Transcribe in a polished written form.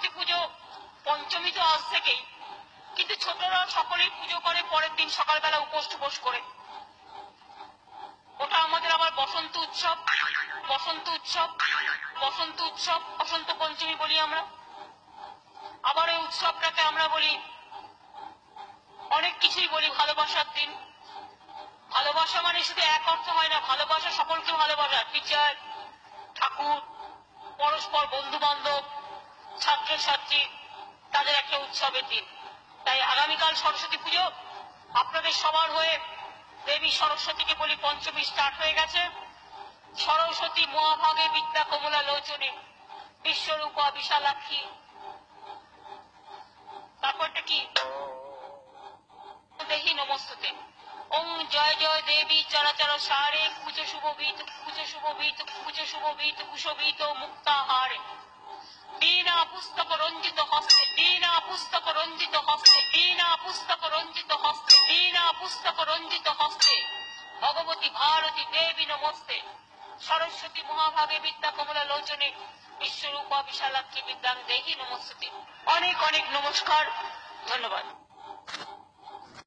সরস্বতী পুজো পঞ্চমী তো আজ থেকেই, কিন্তু ছোটরা সকলেই পুজো করে পরের দিন সকালবেলা উপোস টুপোস করে। ওটা আমাদের আবার বসন্ত উৎসব, বসন্ত উৎসব, বসন্ত উৎসব, বসন্ত পঞ্চমী বলি আমরা। আবার এই উৎসবটাকে আমরা বলি, অনেক কিছুই বলি, ভালোবাসার দিন। ভালোবাসা মানে শুধু এক অর্থ হয় না, ভালোবাসা সকলকে ভালোবাসা, টিচার, ঠাকুর, পরস্পর, বন্ধু বান্ধব, ছাত্রছাত্রী, তাদের একটা উৎসবের দিন। তাই আগামীকাল সরস্বতী পুজো, আপনাদের সবার হয়ে দেবী সরস্বতীকে বলি পঞ্চমী স্টার্ট হয়ে গেছে। সরস্বতী মহাভাগে বিদ্যা কমলা লোচনে বিশ্বরূপা বিশালাক্ষী। তারপরটা কি? দেহি নমস্তুতে। ওং জয় জয় দেবী চরাচর সারে কুচ শুভবিত কুচ শুভবিত কুচ শুভবিত কুশবিত মুক্তাহারে। বীণা পুস্তক রঞ্জিত হস্তে, বীণা পুস্তক রঞ্জিত হস্তে, বীণা পুস্তক রঞ্জিত হস্তে, বীণা পুস্তক রঞ্জিত হস্তে ভগবতী ভারতী দেবী নমস্তে। সরস্বতী মহাভাগে বিদ্যা কমলা লোচনে বিশ্বরূপা বিশালাক্ষী বিদ্যাং দেহি নমস্তুতে। অনেক অনেক নমস্কার, ধন্যবাদ।